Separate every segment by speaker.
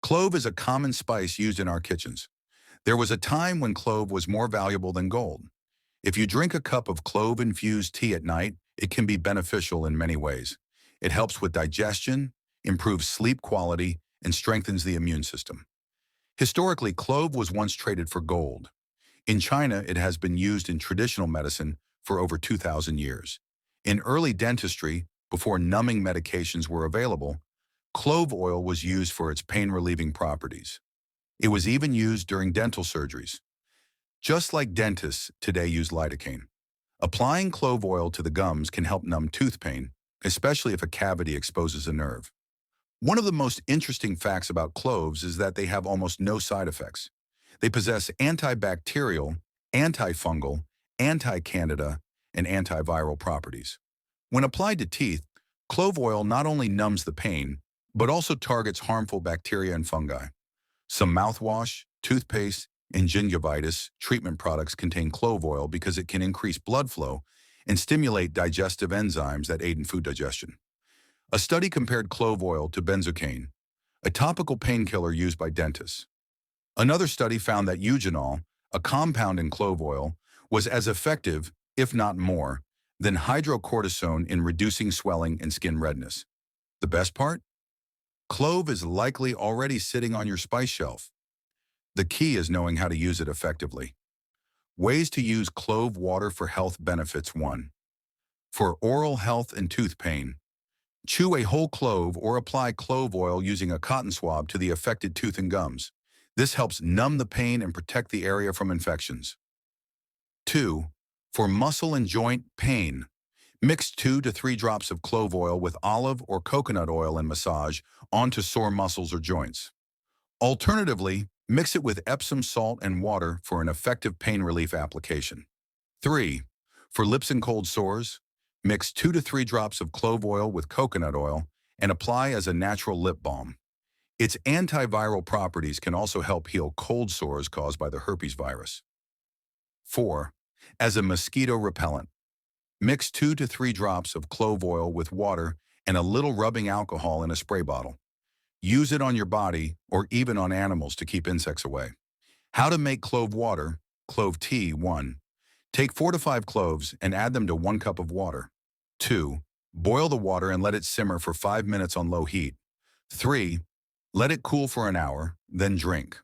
Speaker 1: Clove is a common spice used in our kitchens. There was a time when clove was more valuable than gold. If you drink a cup of clove-infused tea at night, it can be beneficial in many ways. It helps with digestion, improves sleep quality, and strengthens the immune system. Historically, clove was once traded for gold. In China, it has been used in traditional medicine for over 2,000 years. In early dentistry, before numbing medications were available, clove oil was used for its pain-relieving properties. It was even used during dental surgeries. Just like dentists today use lidocaine. Applying clove oil to the gums can help numb tooth pain, especially if a cavity exposes a nerve. One of the most interesting facts about cloves is that they have almost no side effects. They possess antibacterial, antifungal, anti-candida, and antiviral properties. When applied to teeth, clove oil not only numbs the pain, but also targets harmful bacteria and fungi. Some mouthwash, toothpaste, and gingivitis treatment products contain clove oil because it can increase blood flow and stimulate digestive enzymes that aid in food digestion. A study compared clove oil to benzocaine, a topical painkiller used by dentists. Another study found that eugenol, a compound in clove oil, was as effective, if not more, than hydrocortisone in reducing swelling and skin redness. The best part? Clove is likely already sitting on your spice shelf. The key is knowing how to use it effectively. Ways to use clove water for health benefits. 1. For oral health and tooth pain, chew a whole clove or apply clove oil using a cotton swab to the affected tooth and gums. This helps numb the pain and protect the area from infections. 2. For muscle and joint pain, mix 2 to 3 drops of clove oil with olive or coconut oil and massage onto sore muscles or joints. Alternatively, mix it with Epsom salt and water for an effective pain relief application. 3. For lips and cold sores, mix 2 to 3 drops of clove oil with coconut oil and apply as a natural lip balm. Its antiviral properties can also help heal cold sores caused by the herpes virus. 4. As a mosquito repellent, mix 2 to 3 drops of clove oil with water and a little rubbing alcohol in a spray bottle. Use it on your body or even on animals to keep insects away. How to make clove water, clove tea. 1. Take 4 to 5 cloves and add them to 1 cup of water. 2. Boil the water and let it simmer for 5 minutes on low heat. 3. Let it cool for an hour, then drink.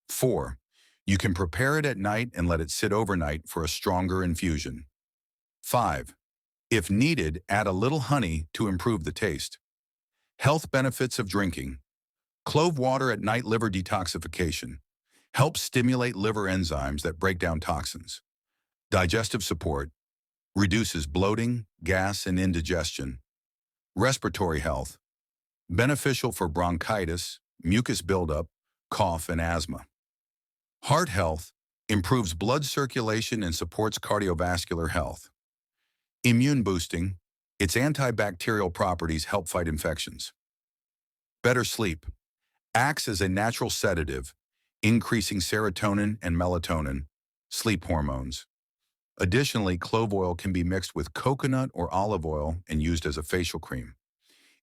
Speaker 1: 4. You can prepare it at night and let it sit overnight for a stronger infusion. 5. If needed, add a little honey to improve the taste. Health benefits of drinking. Clove water at night. Liver detoxification. Helps stimulate liver enzymes that break down toxins. Digestive support. Reduces bloating, gas, and indigestion. Respiratory health. Beneficial for bronchitis, mucus buildup, cough, and asthma. Heart health. Improves blood circulation and supports cardiovascular health. Immune boosting. Its antibacterial properties help fight infections. Better sleep. Acts as a natural sedative, increasing serotonin and melatonin, sleep hormones. Additionally, clove oil can be mixed with coconut or olive oil and used as a facial cream.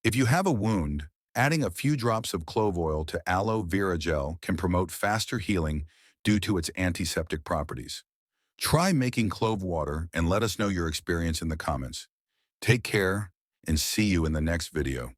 Speaker 1: If you have a wound, adding a few drops of clove oil to aloe vera gel can promote faster healing due to its antiseptic properties. Try making clove water and let us know your experience in the comments. Take care and see you in the next video.